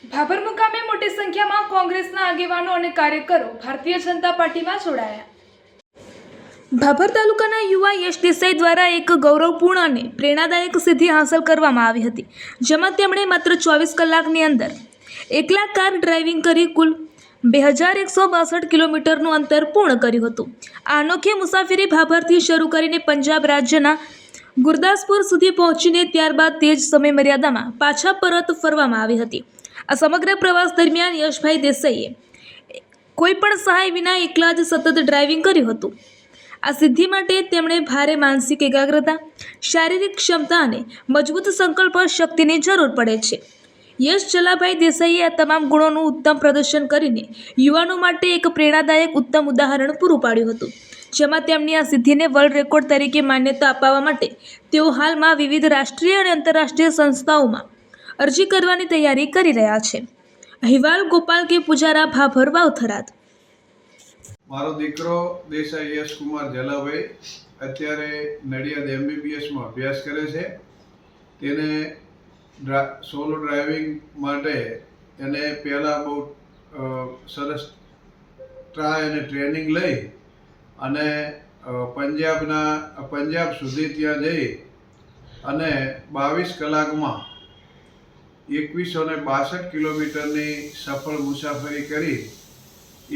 ભાભર મુકામે મોટી સંખ્યામાં કોંગ્રેસના આગેવાનો અને કાર્યકરો ભારતીય જનતા પાર્ટીમાં જોડાયા। ભાભર તાલુકાના યુવા યશ દેસાઈ દ્વારા એક ગૌરવપૂર્ણ અને પ્રેરણાદાયક સિદ્ધિ હાંસલ કરવામાં આવી હતી, જેમાં તેમણે માત્ર 24 કલાકની અંદર 1 લાખ કાર ડ્રાઇવિંગ કરી કુલ 2162 કિલોમીટરનું અંતર પૂર્ણ કર્યું હતું। આ અનોખી મુસાફરી ભાભરથી શરૂ કરીને પંજાબ રાજ્યના ગુરદાસપુર સુધી પહોંચીને ત્યારબાદ તે જ સમય મર્યાદામાં પાછા પરત ફરવામાં આવી હતી। આ સમગ્ર પ્રવાસ દરમિયાન યશભાઈ દેસાઈએ કોઈપણ સહાય વિના એકલા જ સતત ડ્રાઇવિંગ કર્યું હતું। આ સિદ્ધિ માટે તેમણે ભારે માનસિક એકાગ્રતા, શારીરિક ક્ષમતા અને મજબૂત સંકલ્પ શક્તિની જરૂર પડે છે। યશ જલાભાઈ દેસાઈએ આ તમામ ગુણોનું ઉત્તમ પ્રદર્શન કરીને યુવાનો માટે એક પ્રેરણાદાયક ઉત્તમ ઉદાહરણ પૂરું પાડ્યું હતું, જેમાં તેમની આ સિદ્ધિને વર્લ્ડ રેકોર્ડ તરીકે માન્યતા અપાવવા માટે તેઓ હાલમાં વિવિધ રાષ્ટ્રીય અને આંતરરાષ્ટ્રીય સંસ્થાઓમાં અરજી કરવાની તૈયારી કરી રહ્યા છે। અહેવાલ ગોપાલ કે પુજારા, ભાભર, વાવથરાદ। મારો દીકરો દેસાઈ યશ કુમાર જલાભાઈ અત્યારે નડિયાદ MBBSમાં અભ્યાસ કરે છે। તેને સોલો ડ્રાઇવિંગ માટે એને પહેલાં બહુ સરસ ટ્રાય અને ટ્રેનિંગ લઈ અને પંજાબ સુધી ત્યાં જઈ અને 22 કલાકમાં 2162 કિલોમીટરની સફળ મુસાફરી કરી।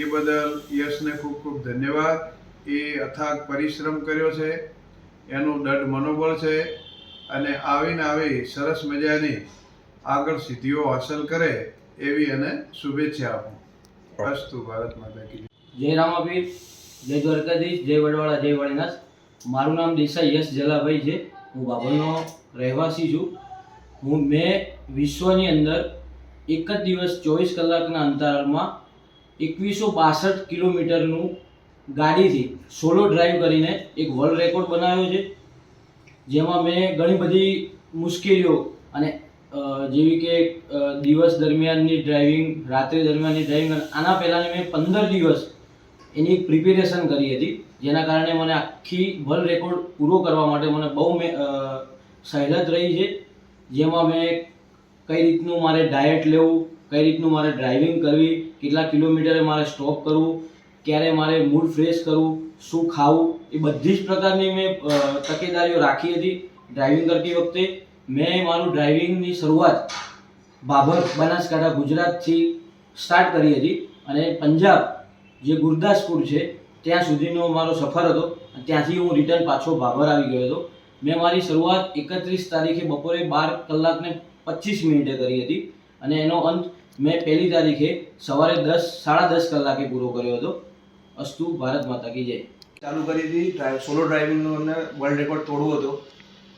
એ બદલ યશને ખૂબ ખૂબ ધન્યવાદ। એ અથાગ પરિશ્રમ કર્યો છે, એનું દૃઢ મનોબળ છે અને આવી સરસ મજાની આગળ સિદ્ધિઓ હાંસલ કરે એવી એને શુભેચ્છા આપું। અસ્તુ ભારત માતા કી જય રામાપીર, જય દ્વારકાધીશ, જય વડવાળા, જય વાળીનાથ। મારું નામ દેસાઈ યશ જલાભાઈ છે। હું ભાભરનો રહેવાસી છું। મેં વિશ્વની અંદર એક જ દિવસ 24 કલાકના અંતરાલમાં 2162 કિલોમીટરનું ગાડીથી સોલો ડ્રાઈવ કરીને એક વર્લ્ડ રેકોર્ડ બનાવ્યો છે, જેમાં મેં ઘણી બધી મુશ્કેલીઓ અને જેવી કે દિવસ દરમિયાનની ડ્રાઇવિંગ, રાત્રે દરમિયાનની ડ્રાઇવિંગ, આના પહેલાંની મેં 15 દિવસ એની પ્રિપેરેશન કરી હતી, જેના કારણે મને આખી વર્લ્ડ રેકોર્ડ પૂરો કરવા માટે મને બહુ સહેલત રહી છે। જેમાં મેં કઈ રીતનું મારે ડાયટ લેવું, કઈ રીતનું મારે ડ્રાઇવિંગ કરવી, કેટલા કિલોમીટરે મારે સ્ટોપ કરવું, ક્યારે મારે મૂડ ફ્રેશ કરવું, શું ખાવું, એ બધી જ પ્રકારની મેં તકેદારીઓ રાખી હતી ડ્રાઇવિંગ કરતી વખતે। મેં મારું ડ્રાઇવિંગની શરૂઆત ભાભર, બનાસકાંઠા, ગુજરાતથી સ્ટાર્ટ કરી હતી અને પંજાબ જે ગુરદાસપુર છે ત્યાં સુધીનો મારો સફર હતો। ત્યાંથી હું રિટર્ન પાછો ભાભર આવી ગયો હતો। મેં મારી શરૂઆત 31 તારીખે બપોરે 12 કલાકને 25 મિનિટે કરી હતી અને એનો અંત મેં 1લી તારીખે સવારે 10:30 કલાકે પૂરો કર્યો હતો। અસ્તુ ભારત માતા કી જય। ચાલુ કરી હતી સોલો ડ્રાઇવિંગનો અને વર્લ્ડ રેકોર્ડ તોડવો હતો।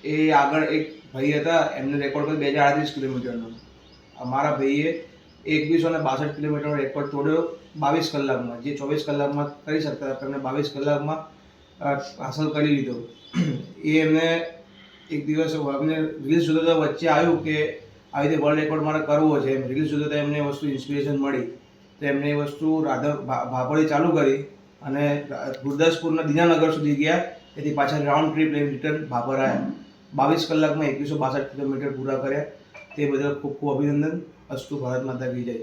એ આગળ એક ભાઈ હતા, એમને રેકોર્ડ કર્યો 2038 કિલોમીટરનો। અમારા ભાઈએ 2162 કિલોમીટરનો રેકોર્ડ તોડ્યો 22 કલાકમાં, જે 24 કલાકમાં કરી શકતા હતા એમને 22 કલાકમાં હાંસલ કરી લીધો। એ એમને એક દિવસ અમને રીલ્સ જોતા વચ્ચે આવ્યું કે આવી રીતે વર્લ્ડ રેકોર્ડ મારે કરવો છે, એમ રીલ્સ જોતા એમને એ વસ્તુ ઇન્સ્પિરેશન મળી, તો એમને એ વસ્તુ ભાભરથી ચાલુ કરી અને ગુરદાસપુરના દીનાનગર સુધી ગયા। એથી પાછા રાઉન્ડ ટ્રીપ લઈને રિટર્ન ભાભર આવ્યા। 22 કલાકમાં 2162 કિલોમીટર પૂરા કર્યા। તે બદલ ખૂબ ખૂબ અભિનંદન। અસ્તુ ભારત માતા કી જય।